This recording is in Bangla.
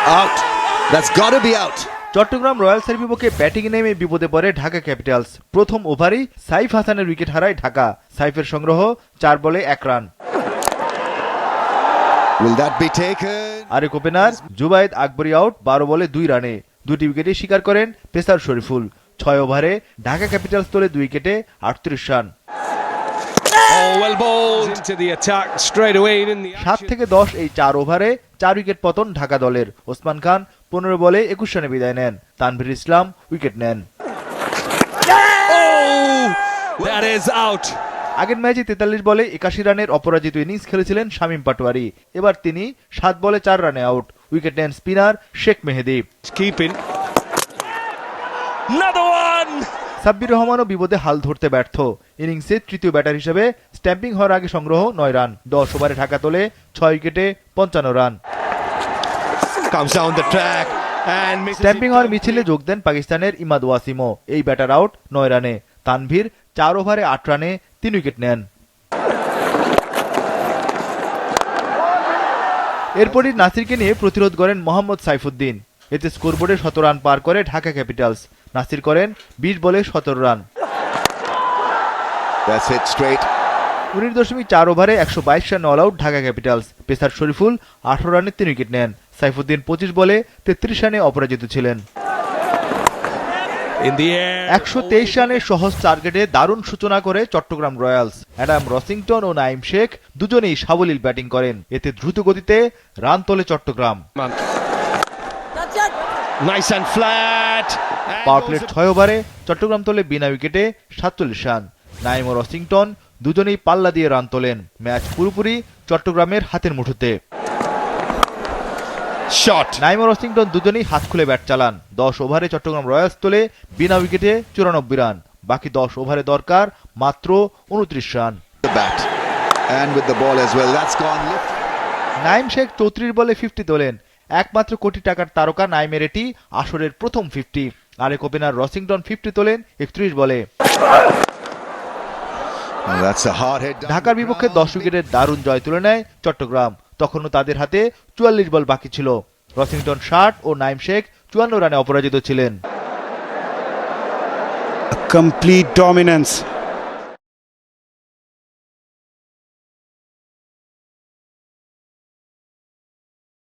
Out. That's got to be out. Chittagong রয়্যালসের বিপক্ষে ব্যাটিংয়ে নেমে বিপদে পড়ে ঢাকা ক্যাপিটালস। প্রথম ওভারেই সাইফ হাসানের উইকেট হারায় ঢাকা। সাইফের সংগ্রহ 4 বলে 1 run. Will that be taken? আরেক ওপেনার জুবায়েদ আকবরী আউট 12 বলে 2 রানে। দুটি উইকেটই শিকার করেন পেসার শরীফুল। 6 ওভারে ঢাকা ক্যাপিটালস তোলে 2 উইকেটে 38 run. Oh, well bowled into the attack straight away in the 7 থেকে 10 এই 4 ওভারে 4 উইকেট পতন ঢাকা দলের। ওসমান খান 15 বলে 21 রানে বিদায় নেন। তানভীর ইসলাম উইকেট নেন। Oh, that is out. আগের ম্যাচে 43 বলে 81 রানের অপরাজিত ইনিংস খেলেছিলেন শামীম পাটোয়ারি। এবার তিনি 7 বলে 4 রানে আউট। উইকেট নেন স্পিনার শেখ মেহেদী। Keeping. Another one. সাব্বির রহমানও বিপদে হাল ধরতে ব্যর্থ। ইনিংসে তৃতীয় ব্যাটার হিসেবে স্ট্যাম্পিং হওয়ার আগে সংগ্রহ 9 রান। 10 ওভারে ঢাকা তোলে 6 উইকেটে 55 রান। Comes down the track and stumping হওয়ার মিছিলে যোগ দেন পাকিস্তানের ইমাদ ওয়াসিমও। এই ব্যাটার আউট 9 রানে। তানভীর 4 ওভারে 8 রানে 3 উইকেট নেন। এরপরই নাসিরকে নিয়ে প্রতিরোধ করেন মোহাম্মদ সাইফুদ্দিন। এতে স্কোরবোর্ডে 17 রান পার করে ঢাকা ক্যাপিটালস। নাসির করেন 20 বলে 17 রান। That's it straight. 19.4 ওভারে 122 রান all out Dhaka Capitals. Pacer Shoriful 18 রানে 3 উইকেট নেন। সাইফুদ্দিন 25 বলে 33 রানে অপরাজিত ছিলেন। In the air. 123 রানের সহজ টার্গেটে দারুণ সূচনা করে চট্টগ্রাম রয়্যালস। অ্যাডাম রসিংটন ও নাইম শেখ দুজনেই সাবলীল ব্যাটিং করেন। এতে দ্রুত গতিতে রান তোলে চট্টগ্রাম। Nice and flat. পাওয়ার প্লের 6 ওভারে চট্টগ্রাম তোলে বিনা উইকেটে 47 রান। নাইম ও রসিংটন দুজনেই পাল্লা দিয়ে রান তোলেন। ম্যাচ পুরোপুরি চট্টগ্রামের হাতের মুঠোতে। Shot. নাইম ও রসিংটন দুজনেই হাত খুলে ব্যাট চালান। 10 ওভারে চট্টগ্রাম রয়্যালস তোলে বিনা উইকেটে 94 রান। বাকি 10 ওভারে দরকার মাত্র 29 run. The bat. And with the ball as well. That's gone lift. Naim Sheikh 34 বলে 50 তোলেন। একমাত্র কোটি টাকার তারকা নাইমের এটি আসরের প্রথম 50। আরেক ওপেনার রসিংটন 50 তোলেন 31 বলে। That's a hard hit. ঢাকার বিপক্ষে 10 উইকেটের দারুণ জয় তুলে নেয় চট্টগ্রাম। তখনও তাদের হাতে 44 বল বাকি ছিল। রসিংটন 60 ও নাইম শেখ 54 রানে অপরাজিত ছিলেন। Complete dominance